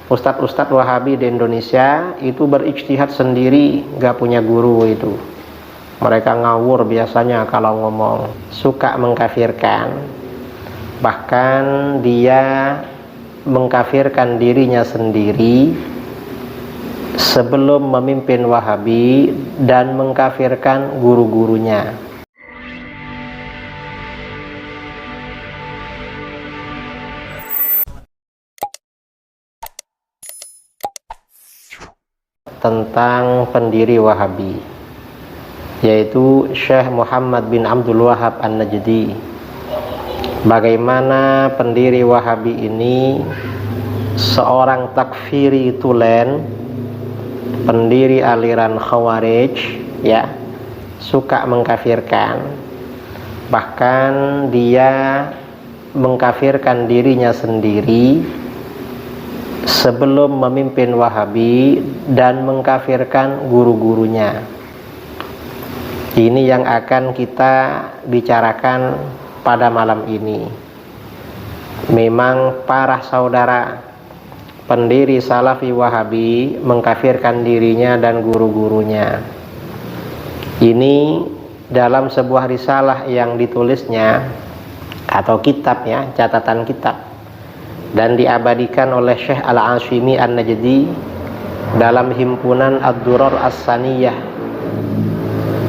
Ustadz-ustadz Wahabi di Indonesia itu berijtihad sendiri, gak punya guru itu. Mereka ngawur biasanya kalau ngomong, suka mengkafirkan. Bahkan dia mengkafirkan dirinya sendiri sebelum memimpin Wahabi dan mengkafirkan guru-gurunya. Tentang pendiri Wahabi, yaitu Syekh Muhammad bin Abdul Wahhab An-Najdi. Bagaimana pendiri Wahabi ini seorang takfiri tulen, pendiri aliran Khawarij, ya, suka mengkafirkan. Bahkan dia mengkafirkan dirinya sendiri sebelum memimpin Wahabi dan mengkafirkan guru-gurunya. Ini yang akan kita bicarakan pada malam ini. Memang parah saudara, pendiri Salafi Wahabi mengkafirkan dirinya dan guru-gurunya. Ini dalam sebuah risalah yang ditulisnya atau kitab, ya, catatan kitab, dan diabadikan oleh Syekh Al-Ashimi An-Najdi dalam himpunan Ad-Durar As-Saniyah,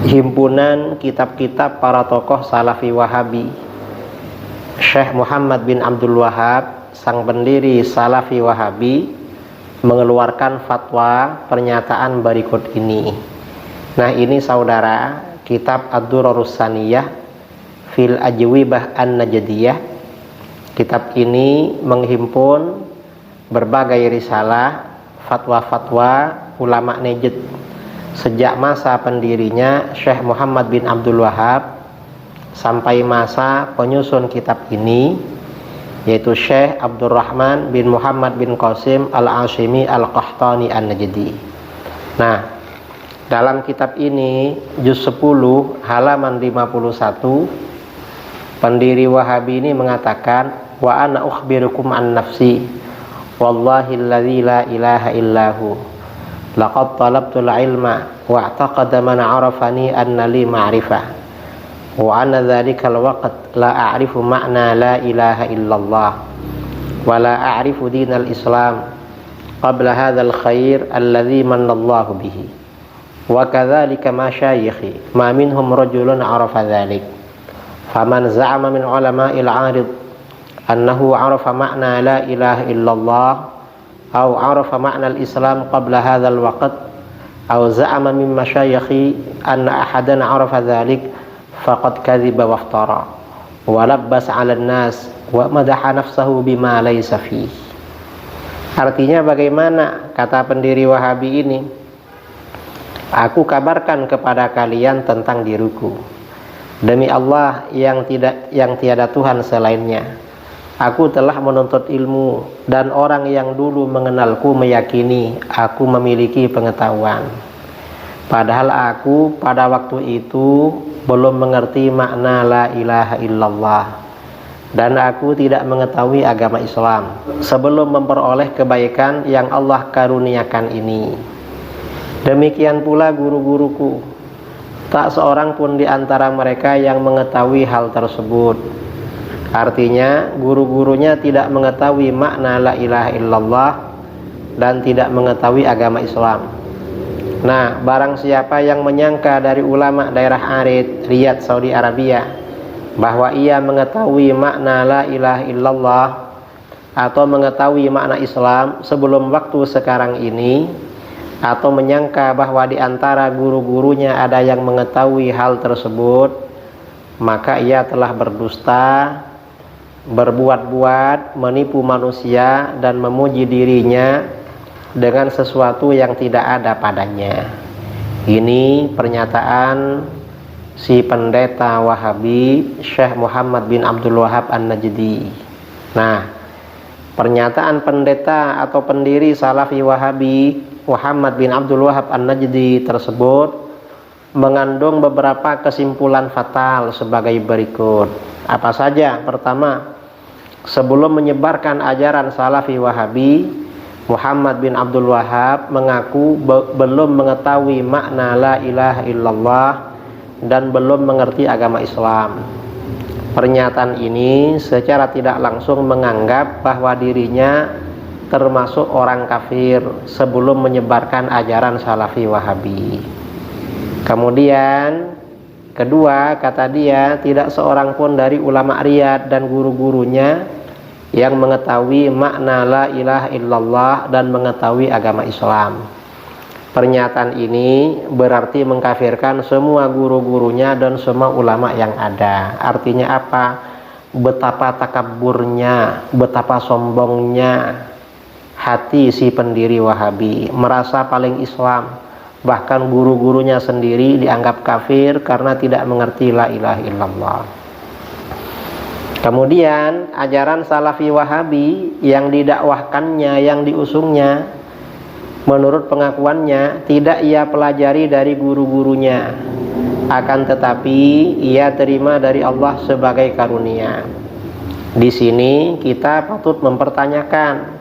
himpunan kitab-kitab para tokoh Salafi Wahabi. Syekh Muhammad bin Abdul Wahhab, sang pendiri Salafi Wahabi, mengeluarkan fatwa pernyataan berikut ini. Nah, ini saudara, kitab Ad-Durar As-Saniyah fil Ajwibah An-Najdiyah. Kitab ini menghimpun berbagai risalah, fatwa-fatwa ulama Najd sejak masa pendirinya Syekh Muhammad bin Abdul Wahhab sampai masa penyusun kitab ini, yaitu Syekh Abdurrahman bin Muhammad bin Qasim Al-Ashimi Al-Qahtani An-Najdi. Nah, dalam kitab ini juz 10 halaman 51, pendiri Wahabi ini mengatakan, wa ana ukhbirukum an nafsi wallahi alladzi la ilaha illahu laqad talabtul ilma wa i'taqada man 'arafani anna li ma'rifah wa anna dzalikal waqt la a'rifu ma'na la ilaha illallah wa la a'rifu dinal islam qabla hadzal khair alladzi manallahu bihi wa kadzalika masyayikhi ma minhum rajulun 'arafa dzalik faman za'ama min ulama'il 'arid annahu arafa ma'na la ilaha illallah aw arafa ma'na al-islam qabla hadzal waqt aw za'ama min masyayikhi anna ahadan arafa dhalik faqad kadhiba wa iftara wa labbas 'ala an-nas wa madaha nafsahu bima laysa fihi. Artinya bagaimana, kata pendiri Wahabi ini, aku kabarkan kepada kalian tentang diriku, demi Allah yang tiada Tuhan selainnya, aku telah menuntut ilmu dan orang yang dulu mengenalku meyakini aku memiliki pengetahuan. Padahal aku pada waktu itu belum mengerti makna la ilaha illallah dan aku tidak mengetahui agama Islam sebelum memperoleh kebaikan yang Allah karuniakan ini. Demikian pula guru-guruku, tak seorang pun di antara mereka yang mengetahui hal tersebut. Artinya guru-gurunya tidak mengetahui makna la ilaha illallah dan tidak mengetahui agama Islam. Nah, barang siapa yang menyangka dari ulama daerah Arid, Riyadh, Saudi Arabia, bahwa ia mengetahui makna la ilaha illallah atau mengetahui makna Islam sebelum waktu sekarang ini, atau menyangka bahwa di antara guru-gurunya ada yang mengetahui hal tersebut, maka ia telah berdusta, berbuat-buat, menipu manusia dan memuji dirinya dengan sesuatu yang tidak ada padanya. Ini pernyataan si pendeta Wahabi Syekh Muhammad bin Abdul Wahhab An-Najdi. Nah, pernyataan pendeta atau pendiri Salafi Wahabi Muhammad bin Abdul Wahhab An-Najdi tersebut mengandung beberapa kesimpulan fatal sebagai berikut. Apa saja? Pertama, sebelum menyebarkan ajaran Salafi Wahabi, Muhammad bin Abdul Wahhab mengaku belum mengetahui makna la ilaha illallah dan belum mengerti agama Islam. Pernyataan ini secara tidak langsung menganggap bahwa dirinya termasuk orang kafir sebelum menyebarkan ajaran Salafi Wahabi. Kemudian kedua, kata dia, tidak seorang pun dari ulama Riyadh dan guru-gurunya yang mengetahui makna la ilaha illallah dan mengetahui agama Islam. Pernyataan ini berarti mengkafirkan semua guru-gurunya dan semua ulama yang ada. Artinya apa? Betapa takabburnya, betapa sombongnya hati si pendiri Wahabi, merasa paling Islam. Bahkan guru-gurunya sendiri dianggap kafir karena tidak mengerti la ilaha illallah. Kemudian ajaran Salafi Wahabi yang didakwahkannya, yang diusungnya, menurut pengakuannya tidak ia pelajari dari guru-gurunya, akan tetapi ia terima dari Allah sebagai karunia. Di sini kita patut mempertanyakan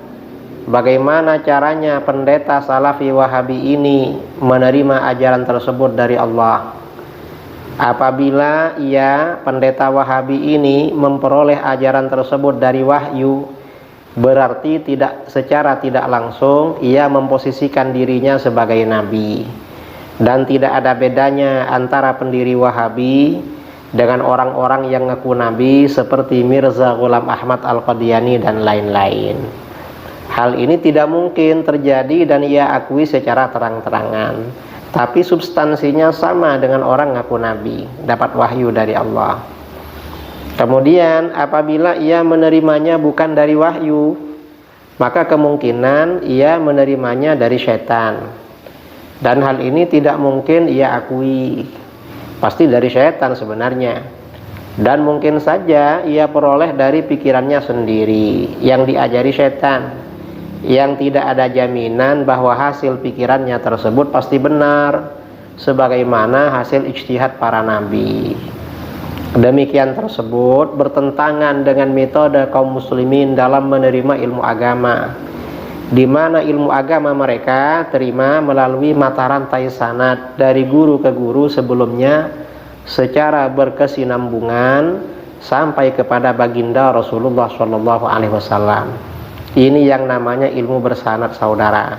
bagaimana caranya pendeta Salafi Wahabi ini menerima ajaran tersebut dari Allah. Apabila ia, pendeta Wahabi ini, memperoleh ajaran tersebut dari wahyu, berarti secara tidak langsung ia memposisikan dirinya sebagai nabi. Dan tidak ada bedanya antara pendiri Wahabi dengan orang-orang yang ngaku nabi seperti Mirza Ghulam Ahmad Al-Qadiani dan lain-lain. Hal ini tidak mungkin terjadi dan ia akui secara terang-terangan. Tapi substansinya sama dengan orang ngaku nabi, dapat wahyu dari Allah. Kemudian apabila ia menerimanya bukan dari wahyu, maka kemungkinan ia menerimanya dari setan. Dan hal ini tidak mungkin ia akui, pasti dari setan sebenarnya. Dan mungkin saja ia peroleh dari pikirannya sendiri yang diajari setan, yang tidak ada jaminan bahwa hasil pikirannya tersebut pasti benar sebagaimana hasil ijtihad para nabi. Demikian tersebut bertentangan dengan metode kaum muslimin dalam menerima ilmu agama, di mana ilmu agama mereka terima melalui mata rantai sanad dari guru ke guru sebelumnya secara berkesinambungan sampai kepada baginda Rasulullah SAW. Ini yang namanya ilmu bersanad, saudara.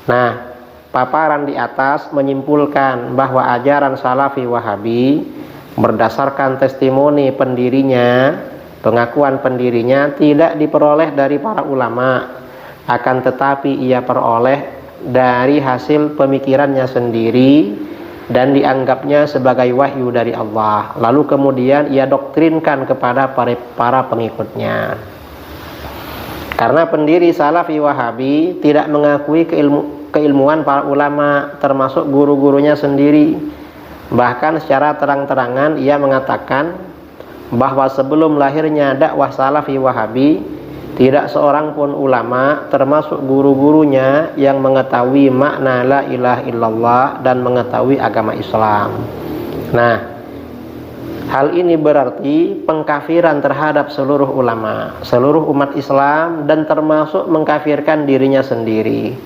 Nah, paparan di atas menyimpulkan bahwa ajaran Salafi Wahabi berdasarkan testimoni pendirinya, pengakuan pendirinya tidak diperoleh dari para ulama, akan tetapi ia peroleh dari hasil pemikirannya sendiri dan dianggapnya sebagai wahyu dari Allah. Lalu kemudian ia doktrinkan kepada para pengikutnya. Karena pendiri Salafi Wahabi tidak mengakui keilmuan para ulama, termasuk guru-gurunya sendiri. Bahkan secara terang-terangan ia mengatakan bahwa sebelum lahirnya dakwah Salafi Wahabi, tidak seorang pun ulama, termasuk guru-gurunya, yang mengetahui makna la ilaha illallah dan mengetahui agama Islam. Nah, hal ini berarti pengkafiran terhadap seluruh ulama, seluruh umat Islam, dan termasuk mengkafirkan dirinya sendiri.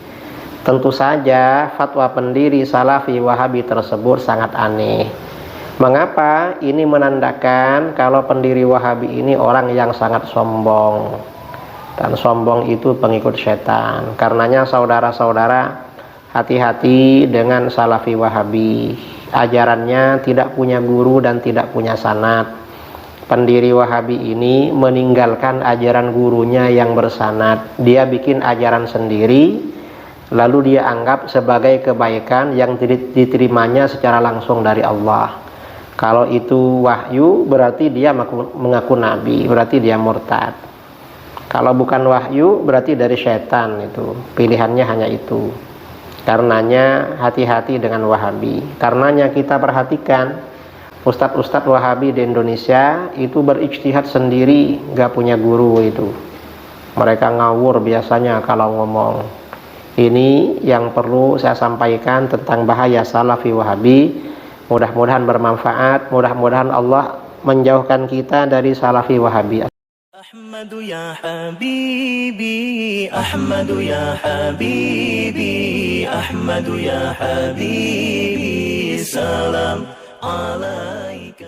Tentu saja fatwa pendiri Salafi Wahabi tersebut sangat aneh. Mengapa? Ini menandakan kalau pendiri Wahabi ini orang yang sangat sombong, dan sombong itu pengikut setan. Karenanya saudara-saudara, hati-hati dengan Salafi Wahabi. Ajarannya tidak punya guru dan tidak punya sanad. Pendiri Wahabi ini meninggalkan ajaran gurunya yang bersanad. Dia bikin ajaran sendiri, lalu dia anggap sebagai kebaikan yang diterimanya secara langsung dari Allah. Kalau itu wahyu, berarti dia mengaku nabi, berarti dia murtad. Kalau bukan wahyu, berarti dari setan. Itu pilihannya hanya itu. Karenanya hati-hati dengan Wahabi. Karenanya kita perhatikan ustadz-ustadz Wahabi di Indonesia itu berijtihad sendiri, gak punya guru itu. Mereka ngawur biasanya kalau ngomong. Ini yang perlu saya sampaikan tentang bahaya Salafi Wahabi. Mudah-mudahan bermanfaat. Mudah-mudahan Allah menjauhkan kita dari Salafi Wahabi. أحمد يا حبيبي أحمد يا حبيبي أحمد يا حبيبي سلام عليك